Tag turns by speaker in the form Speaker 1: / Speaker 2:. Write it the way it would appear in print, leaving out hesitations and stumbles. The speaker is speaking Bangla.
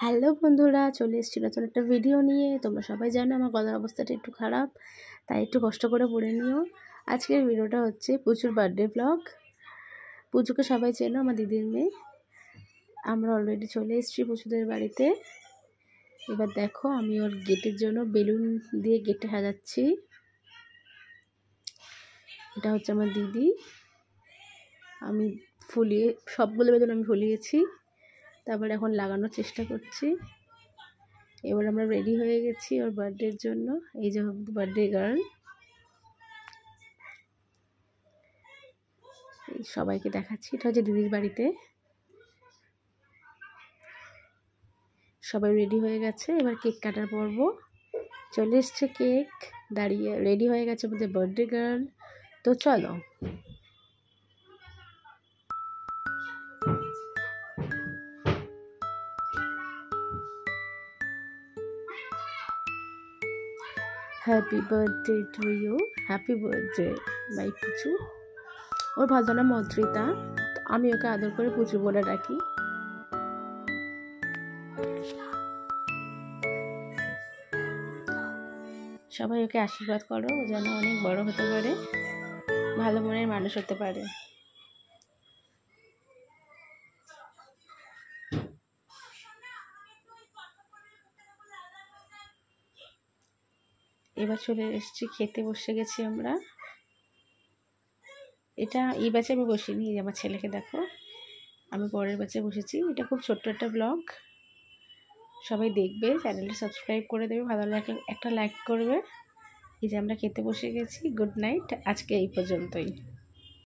Speaker 1: হ্যালো বন্ধুরা, চলে এসেছি নতুন একটা ভিডিও নিয়ে। তোমরা সবাই জানো আমার গলার অবস্থাটা একটু খারাপ, তাই একটু কষ্ট করে পড়ে নিও। আজকের ভিডিওটা হচ্ছে পুচুর বার্থডে ব্লগ। পুচুকে সবাই চেনো, আমার দিদির মেয়ে। আমরা অলরেডি চলে এসেছি পুচুদের বাড়িতে। এবার দেখো, আমি ওর গেটের জন্য বেলুন দিয়ে গেটে সাজাচ্ছি। এটা হচ্ছে আমার দিদি। আমি সবগুলো বেলুন আমি ফুলিয়েছি, তারপর এখন লাগানোর চেষ্টা করছি। এবার আমরা রেডি হয়ে গেছি ওর বার্থডের জন্য। এই যে বার্থডে গার্ল, সবাইকে দেখাচ্ছি। এটা হচ্ছে দিদির বাড়িতে। সবাই রেডি হয়ে গেছে, এবার কেক কাটার পর্ব চলে এসছে। কেক দাঁড়িয়ে রেডি হয়ে গেছে আমাদের বার্থডে গার্ল। তো চলো। Happy birthday to you, happy birthday my Puchu. ওর ভালো নাম মদ্রিতা, তো আমি ওকে আদর করে পুচু বলে ডাকি। সবাই ওকে আশীর্বাদ করো, ও যেন অনেক বড় হতে পারে, ভালো মনের মানুষ হতে পারে। এবার চলে এসেছি, খেতে বসে গেছি আমরা। এটা এই ব্যাচে আমি বসিনি, আমার ছেলেকে দেখো, আমি পরের ব্যাচে বসেছি। এটা খুব ছোট্ট একটা ব্লগ, সবাই দেখবে, চ্যানেলটা সাবস্ক্রাইব করে দেবে, ভালো লাগলে একটা লাইক করবে। এই যে আমরা খেতে বসে গেছি। গুড নাইট, আজকে এই পর্যন্তই।